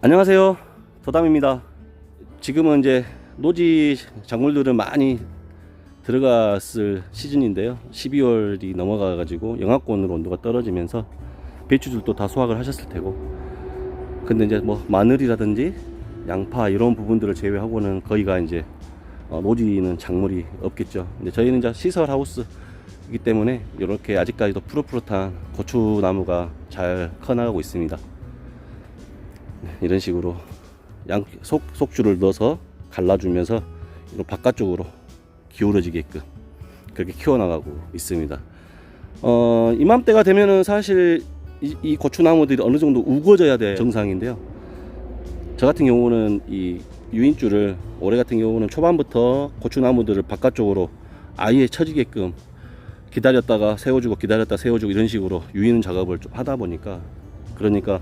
안녕하세요, 더담입니다. 지금은 이제 노지 작물들은 많이 들어갔을 시즌인데요. 12월이 넘어가 가지고 영하권으로 온도가 떨어지면서 배추들도 다 수확을 하셨을 테고, 근데 이제 뭐 마늘이라든지 양파 이런 부분들을 제외하고는 거의가 이제 노지는 작물이 없겠죠. 근데 저희는 이제 시설 하우스이기 때문에 이렇게 아직까지도 푸릇푸릇한 고추나무가 잘 커나가고 있습니다. 이런 식으로 속주를 넣어서 갈라주면서 바깥쪽으로 기울어지게끔 그렇게 키워나가고 있습니다. 이맘때가 되면은 사실 이 고추나무들이 어느 정도 우거져야 돼 정상인데요. 저 같은 경우는 이 유인줄을 올해 같은 경우는 초반부터 고추나무들을 바깥쪽으로 아예 처지게끔 기다렸다가 세워주고 기다렸다 세워주고 이런 식으로 유인 작업을 좀 하다 보니까, 그러니까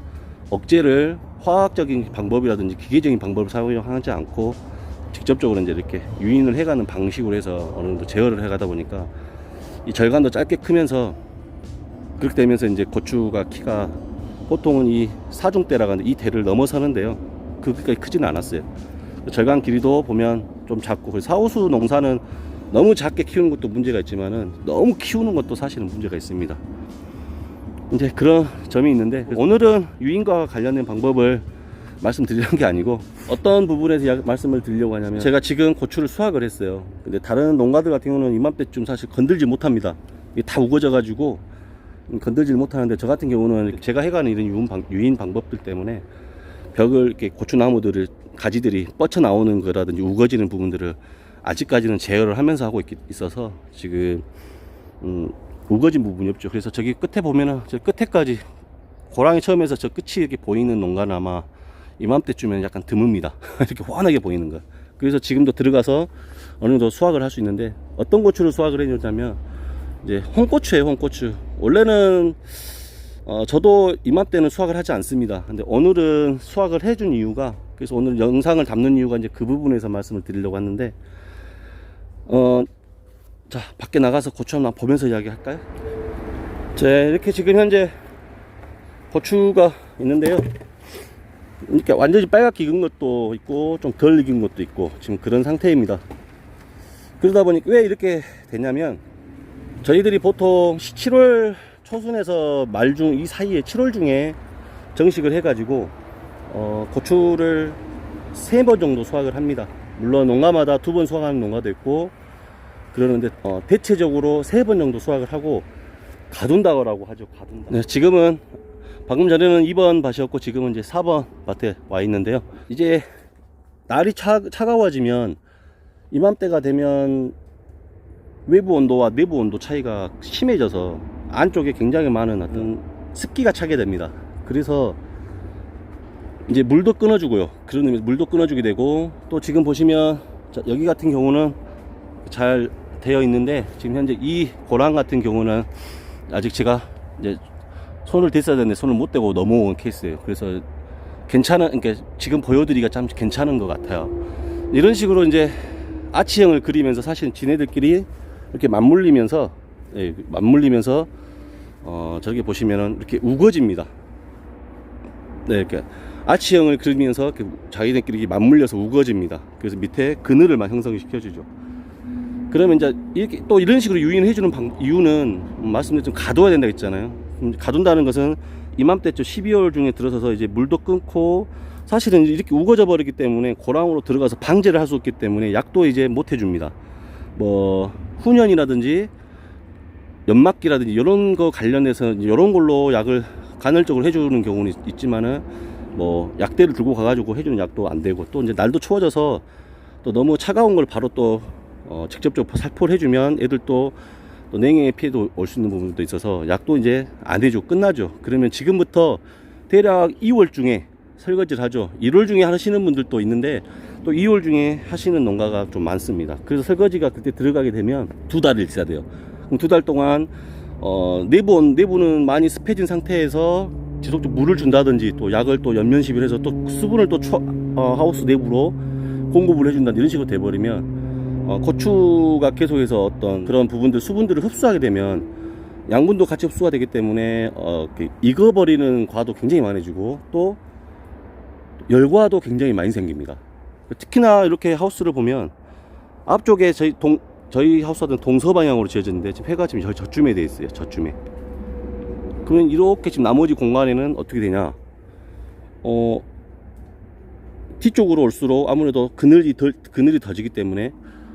억제를 화학적인 방법이라든지 기계적인 방법을 사용하지 않고 직접적으로 이제 이렇게 유인을 해가는 방식으로 해서 어느 정도 제어를 해가다 보니까 이 절간도 짧게 크면서, 그렇게 되면서 이제 고추가 키가 보통은 이 사중대라고 하는데 이 대를 넘어서는데요, 그렇게까지 크지는 않았어요. 절간 길이도 보면 좀 작고, 사호수 농사는 너무 작게 키우는 것도 문제가 있지만은 너무 키우는 것도 사실은 문제가 있습니다. 이제 그런 점이 있는데, 오늘은 유인과 관련된 방법을 말씀드리는 게 아니고 어떤 부분에서 말씀을 드리려고 하냐면, 제가 지금 고추를 수확을 했어요. 근데 다른 농가들 같은 경우는 이맘때쯤 사실 건들지 못합니다. 이게 다 우거져 가지고 건들지 못하는데, 저 같은 경우는 제가 해가는 이런 유인 방법들 때문에 벽을 이렇게 고추나무들을 가지들이 뻗쳐 나오는 거라든지 우거지는 부분들을 아직까지는 제어를 하면서 하고 있어서 지금 우거진 부분이 없죠. 그래서 저기 끝에 보면은 저 끝에까지 고랑이 처음에서 저 끝이 이렇게 보이는 농가는 아마 이맘때쯤에는 약간 드뭅니다. 이렇게 환하게 보이는 거. 그래서 지금도 들어가서 어느 정도 수확을 할 수 있는데, 어떤 고추를 수확을 해주냐면 이제 홍고추예요. 홍고추. 원래는 저도 이맘때는 수확을 하지 않습니다. 근데 오늘은 수확을 해준 이유가, 그래서 오늘 영상을 담는 이유가 이제 그 부분에서 말씀을 드리려고 하는데, 자, 밖에 나가서 고추 한번 보면서 이야기 할까요? 자, 이렇게 지금 현재 고추가 있는데요. 이렇게 완전히 빨갛게 익은 것도 있고 좀 덜 익은 것도 있고 지금 그런 상태입니다. 그러다 보니까 왜 이렇게 됐냐면, 저희들이 보통 7월 초순에서 말중 이 사이에 7월 중에 정식을 해가지고 고추를 3번 정도 수확을 합니다. 물론 농가마다 2번 수확하는 농가도 있고 그러는데, 대체적으로 3번 정도 수확을 하고 가둔다고 하죠. 가둔다. 네, 지금은 방금 전에는 2번 밭이었고 지금은 이제 4번 밭에 와 있는데요. 이제 날이 차가워지면 이맘때가 되면 외부 온도와 내부 온도 차이가 심해져서 안쪽에 굉장히 많은 어떤 습기가 차게 됩니다. 그래서 이제 물도 끊어주고요. 그런 의미에서 물도 끊어주게 되고, 또 지금 보시면 여기 같은 경우는 잘 되어 있는데, 지금 현재 이 고랑 같은 경우는 아직 제가 이제 손을 댔어야 되는데 손을 못 대고 넘어온 케이스예요. 그래서 그러니까 지금 보여드리기가 참 괜찮은 것 같아요. 이런 식으로 이제 아치형을 그리면서 사실 지네들끼리 이렇게 맞물리면서, 예, 맞물리면서 저기 보시면은 이렇게 우거집니다. 네, 이렇게 아치형을 그리면서 자기들끼리 맞물려서 우거집니다. 그래서 밑에 그늘을 막 형성시켜주죠. 그러면 이제 이렇게 또 이런 식으로 유인해주는 이유는 말씀드린 좀 가둬야 된다고 했잖아요. 가둔다는 것은 이맘때쯤 12월 중에 들어서서 이제 물도 끊고, 사실은 이렇게 우거져 버리기 때문에 고랑으로 들어가서 방제를 할 수 없기 때문에 약도 이제 못 해줍니다. 뭐 훈연이라든지 연막기라든지 이런 거 관련해서 이런 걸로 약을 간헐적으로 해주는 경우는 있지만은, 뭐 약대를 들고 가가지고 해주는 약도 안 되고, 또 이제 날도 추워져서 또 너무 차가운 걸 바로 또 직접적으로 살포를 해주면 애들 또 냉해의 피해도 올 수 있는 부분도 있어서 약도 이제 안 해주고 끝나죠. 그러면 지금부터 대략 2월 중에 설거지를 하죠. 1월 중에 하시는 분들도 있는데 또 2월 중에 하시는 농가가 좀 많습니다. 그래서 설거지가 그때 들어가게 되면 2달을 있어야 돼요. 그럼 2달 동안 내부는 많이 습해진 상태에서 지속적으로 물을 준다든지 또 약을 또 연면 시비를 해서 또 수분을 또 하우스 내부로 공급을 해준다, 이런 식으로 돼버리면 고추가 계속해서 어떤 그런 부분들 수분들을 흡수하게 되면 양분도 같이 흡수가 되기 때문에 익어버리는 과도 굉장히 많아지고, 또 열과도 굉장히 많이 생깁니다. 특히나 이렇게 하우스를 보면 앞쪽에 저희 하우스는 동서 방향으로 지어졌는데 지금 해가 지금 저쯤에 돼 있어요. 저쯤에. 그러면 이렇게 지금 나머지 공간에는 어떻게 되냐? 뒤쪽으로 올수록 아무래도 그늘이 더 지기 때문에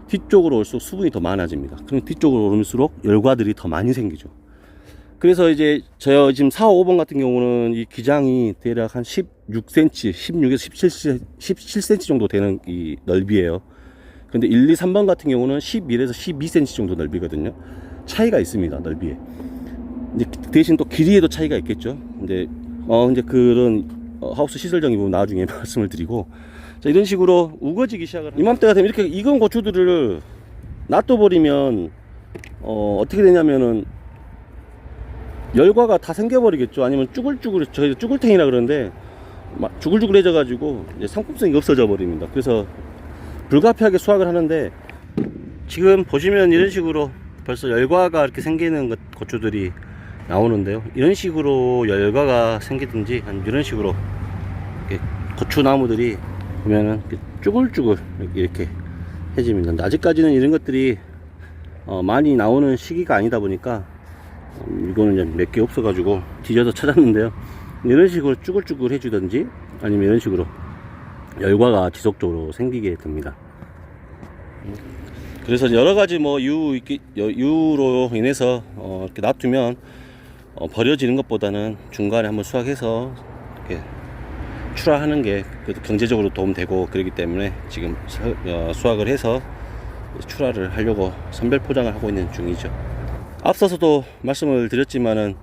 뒤쪽으로 올수록 수분이 더 많아집니다. 그럼 뒤쪽으로 올수록 열과들이 더 많이 생기죠. 그래서 이제 저 지금 4, 5번 같은 경우는 이 기장이 대략 한 16cm, 16에서 17cm 정도 되는 이 넓이에요. 근데 1, 2, 3번 같은 경우는 11에서 12cm 정도 넓이거든요. 차이가 있습니다, 넓이에. 이제 대신 또 길이에도 차이가 있겠죠. 이제 그런 하우스 시설적인 부분 나중에 말씀을 드리고, 자, 이런 식으로 우거지기 시작을 이맘때가 되면 이렇게 익은 고추들을 놔둬버리면 어떻게 되냐면은 열과가 다 생겨버리겠죠. 아니면 저희 쭈글탱이라 그러는데 막 쭈글쭈글해져 가지고 이제 상품성이 없어져 버립니다. 그래서 불가피하게 수확을 하는데, 지금 보시면 이런 식으로 벌써 열과가 이렇게 생기는 고추들이 나오는데요. 이런 식으로 열과가 생기든지 아니면 이런 식으로 이렇게 고추나무들이 보면은 쭈글쭈글 이렇게 해집니다. 아직까지는 이런 것들이 많이 나오는 시기가 아니다 보니까 이거는 몇 개 없어가지고 뒤져서 찾았는데요. 이런 식으로 쭈글쭈글 해주든지 아니면 이런 식으로 열과가 지속적으로 생기게 됩니다. 그래서 여러가지 뭐 이유로 인해서 이렇게 놔두면 버려지는 것보다는 중간에 한번 수확해서 이렇게 출하하는 게 경제적으로 도움되고 그렇기 때문에 지금 수확을 해서 출하를 하려고 선별 포장을 하고 있는 중이죠. 앞서서도 말씀을 드렸지만은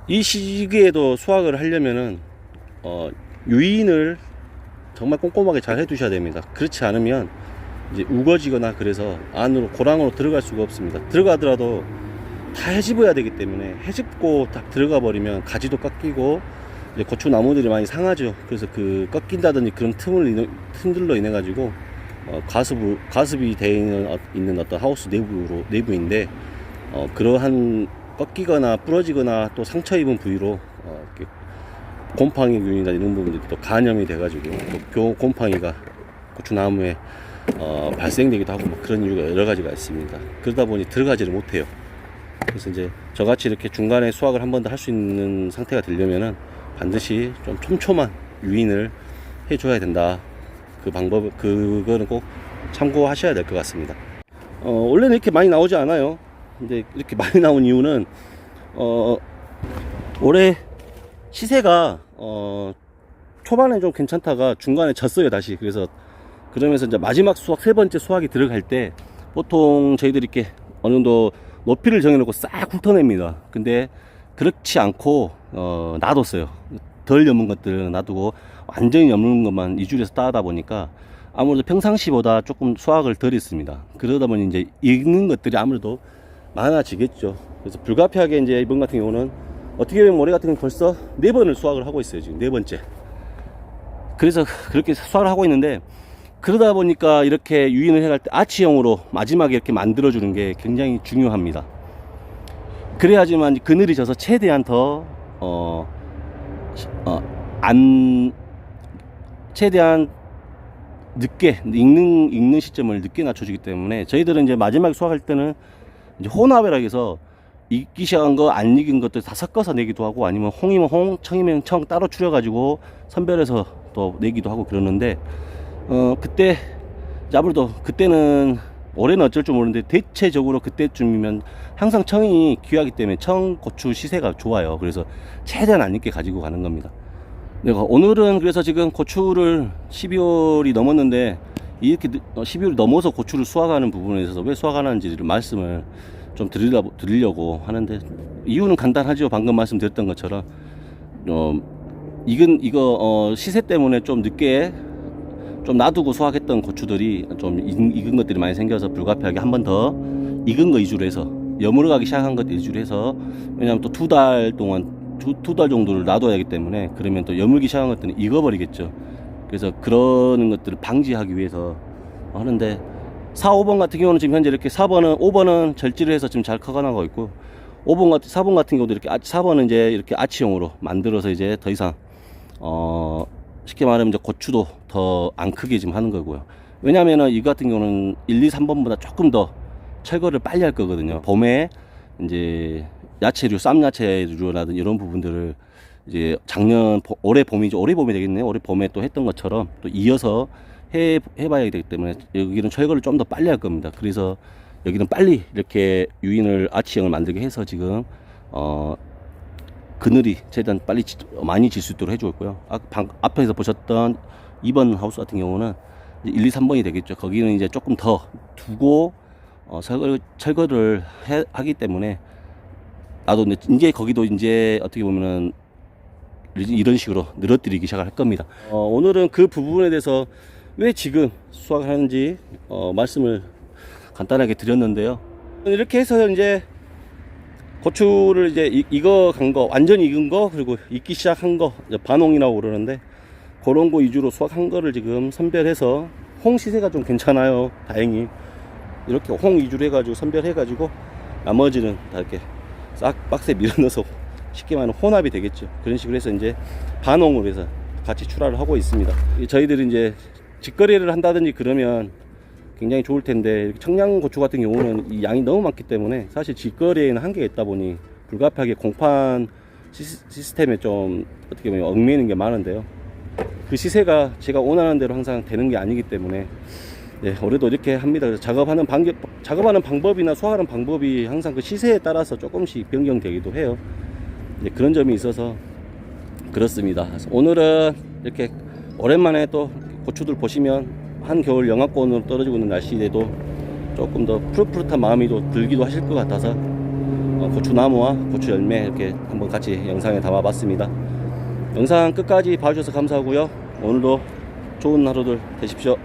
이 시기에도 수확을 하려면은 유인을 정말 꼼꼼하게 잘 해두셔야 됩니다. 그렇지 않으면 이제 우거지거나 그래서 안으로 고랑으로 들어갈 수가 없습니다. 들어가더라도 다 헤집어야 되기 때문에 헤집고 딱 들어가 버리면 가지도 깎이고 이제 고추 나무들이 많이 상하죠. 그래서 그 꺾인다든지 그런 틈들로 인해 가지고 가습이 되어 있는 어떤 하우스 내부인데 그러한 꺾이거나 부러지거나 또 상처 입은 부위로 곰팡이균이나 이런 부분들이 또 간염이 돼가지고 또 곰팡이가 고추나무에 발생되기도 하고 뭐 그런 이유가 여러 가지가 있습니다. 그러다 보니 들어가지를 못해요. 그래서 이제 저같이 이렇게 중간에 수확을 한 번 더 할 수 있는 상태가 되려면은 반드시 좀 촘촘한 유인을 해줘야 된다. 그거는 꼭 참고하셔야 될 것 같습니다. 원래는 이렇게 많이 나오지 않아요. 근데 이렇게 많이 나온 이유는 올해 시세가 초반에 좀 괜찮다가 중간에 졌어요, 다시. 그러면서 이제 마지막 수확, 세 번째 수확이 들어갈 때 보통 저희들이 이렇게 어느 정도 높이를 정해놓고 싹 훑어냅니다. 근데 그렇지 않고 놔뒀어요. 덜 여문 것들은 놔두고 완전히 여문 것만 이줄에서 따다 보니까 아무래도 평상시보다 조금 수확을 덜 했습니다. 그러다 보니 이제 익는 것들이 아무래도 많아지겠죠. 그래서 불가피하게 이제 이번 같은 경우는 어떻게 보면 올해 같은 경우는 벌써 4번을 수확을 하고 있어요. 지금 4번째. 그래서 그렇게 수확을 하고 있는데, 그러다 보니까 이렇게 유인을 해갈 때 아치형으로 마지막에 이렇게 만들어주는 게 굉장히 중요합니다. 그래야지만 그늘이 져서 최대한 최대한 늦게 익는 시점을 늦게 낮춰주기 때문에 저희들은 이제 마지막에 수확할 때는 이제 혼합이라 해서 익기 시작한 거 안 익은 것들 다 섞어서 내기도 하고, 아니면 홍이면 홍, 청이면 청 따로 추려가지고 선별해서 또 내기도 하고 그러는데, 그때 아무래도 그때는 올해는 어쩔 줄 모르는데 대체적으로 그때쯤이면 항상 청이 귀하기 때문에 청고추 시세가 좋아요. 그래서 최대한 안 익게 가지고 가는 겁니다. 내가 오늘은 그래서 지금 고추를 12월이 넘었는데 이렇게 12월이 넘어서 고추를 수확하는 부분에 있어서 왜 수확하는지를 말씀을 좀 드리려고 하는데, 이유는 간단하죠. 방금 말씀드렸던 것처럼 이거 시세 때문에 좀 늦게 좀 놔두고 수확했던 고추들이 좀 익은 것들이 많이 생겨서 불가피하게 한 번 더 익은 거 위주로 해서 여물어 가기 시작한 것 위주로 해서, 왜냐하면 또 2달 동안 두 달 정도를 놔둬야 하기 때문에 그러면 또 여물기 시작한 것들은 익어버리겠죠. 그래서 그러는 것들을 방지하기 위해서 하는데, 4, 5번 같은 경우는 지금 현재 이렇게 5번은 절지를 해서 지금 잘 커가나가고 있고, 4번 같은 경우도 이렇게 4번은 이제 이렇게 아치형으로 만들어서 이제 더 이상 쉽게 말하면 이제 고추도 더 안 크게 지금 하는 거고요. 왜냐면은 이거 같은 경우는 1, 2, 3번보다 조금 더 철거를 빨리 할 거거든요. 봄에 이제 야채류, 쌈야채류라든 이런 부분들을 이제 올해 봄이죠. 올해 봄이 되겠네요. 올해 봄에 또 했던 것처럼 또 이어서 해봐야 되기 때문에 여기는 철거를 좀 더 빨리 할 겁니다. 그래서 여기는 빨리 이렇게 유인을 아치형을 만들게 해서 지금 그늘이 최대한 빨리 많이 질 수 있도록 해주고 있고요. 앞에서 보셨던 2번 하우스 같은 경우는 1, 2, 3번이 되겠죠. 거기는 이제 조금 더 두고 철거를 하기 때문에 나도 이제 거기도 이제 어떻게 보면은 이런 식으로 늘어뜨리기 시작할 겁니다. 오늘은 그 부분에 대해서 왜 지금 수확을 하는지 말씀을 간단하게 드렸는데요. 이렇게 해서 이제 고추를 이제 익어간 거, 완전히 익은 거, 그리고 익기 시작한 거, 반홍이라고 그러는데 그런 거 위주로 수확한 거를 지금 선별해서 홍 시세가 좀 괜찮아요. 다행히 이렇게 홍 위주로 해가지고 선별해가지고 나머지는 다 이렇게 싹 박스에 밀어넣어서 쉽게 말하면 혼합이 되겠죠. 그런 식으로 해서 이제 반홍으로 해서 같이 출하를 하고 있습니다. 저희들이 이제 직거래를 한다든지 그러면 굉장히 좋을 텐데 청양고추 같은 경우는 이 양이 너무 많기 때문에 사실 직거래에는 한계가 있다 보니 불가피하게 공판 시스템에 좀 어떻게 보면 얽매이는 게 많은데요. 그 시세가 제가 원하는 대로 항상 되는 게 아니기 때문에 올해도 이렇게 합니다. 그래서 작업하는 방법이나 수확하는 방법이 항상 그 시세에 따라서 조금씩 변경되기도 해요. 그런 점이 있어서 그렇습니다. 그래서 오늘은 이렇게 오랜만에 또 고추들 보시면 한겨울 영하권으로 떨어지고 있는 날씨에도 조금 더 푸릇푸릇한 마음이 또 들기도 하실 것 같아서 고추나무와 고추 열매 이렇게 한번 같이 영상에 담아봤습니다. 영상 끝까지 봐주셔서 감사하고요. 오늘도 좋은 하루들 되십시오.